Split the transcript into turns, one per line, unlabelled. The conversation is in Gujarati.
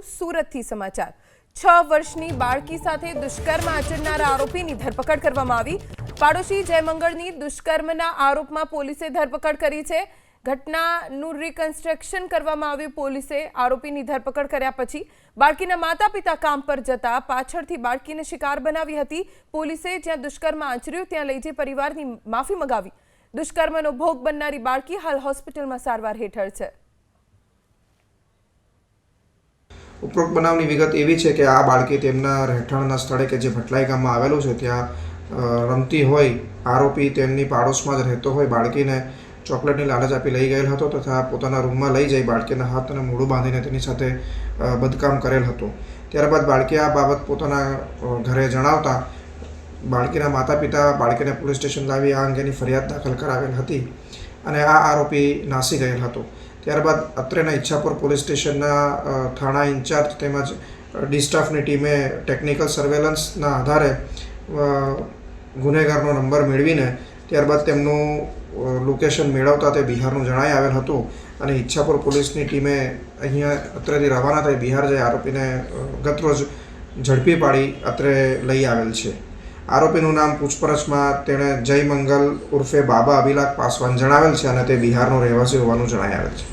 સુરતથી સમાચાર 6 વર્ષની બાળકી સાથે દુષ્કર્મ આચરનારા આરોપીની ધરપકડ કરવામાં આવી। પાડોશી જયમંગળની દુષ્કર્મના આરોપમાં પોલીસે ધરપકડ કરી છે। ઘટનાનું રિકન્સ્ટ્રક્શન કરવામાં આવ્યું। પોલીસે આરોપીની ધરપકડ કર્યા પછી બાળકીના માતા-પિતા કામ પર જતા પાછળથી બાળકીને શિકાર બનાવી હતી। પોલીસે જ્યાં દુષ્કર્મ આચર્યું ત્યાં લઈ જઈ પરિવારની માફી મંગાવી। દુષ્કર્મનો ભોગ બનનારી બાળકી હાલ હોસ્પિટલમાં સારવાર હેઠળ છે।
ઉપરોક્ત બનાવની વિગત એવી છે કે આ બાળકી તેમના રહેઠાણના સ્થળે કે જે ભટલાઈ ગામમાં આવેલું છે ત્યાં રમતી હોય આરોપી તેમની પાડોશમાં જ રહેતો હોય બાળકીને ચોકલેટની લાલચ આપી લઈ ગયેલ હતો તથા પોતાના રૂમમાં લઈ જઈ બાળકીના હાથ અને મોઢું બાંધીને તેની સાથે બદકામ કરેલ હતું। ત્યારબાદ બાળકી આ બાબત પોતાના ઘરે જણાવતા બાળકીના માતા પિતા બાળકીને પોલીસ સ્ટેશન લાવી આ અંગેની ફરિયાદ દાખલ કરાવેલ હતી અને આ આરોપી નાસી ગયેલ હતો। ત્યારબાદ અત્રેના ઈચ્છાપુર પોલીસ સ્ટેશનના થાણા ઇન્ચાર્જ તેમજ ડી સ્ટાફની ટીમે ટેકનિકલ સર્વેલન્સના આધારે ગુનેગારનો નંબર મેળવીને ત્યારબાદ તેમનું લોકેશન મેળવતા તે બિહારનું જણાઈ આવેલ હતું અને ઈચ્છાપુર પોલીસની ટીમે અહીંયા અત્રેથી રવાના થઈ બિહાર જઈ આરોપીને ગતરોજ ઝડપી પાડી અત્રે લઈ આવેલ છે। આરોપીનું નામ પૂછપરછમાં તેણે જયમંગલ ઉર્ફે બાબા અભિલાખ પાસવાન જણાવેલ છે અને તે બિહારનો રહેવાસી હોવાનું જણાઈ આવેલ છે।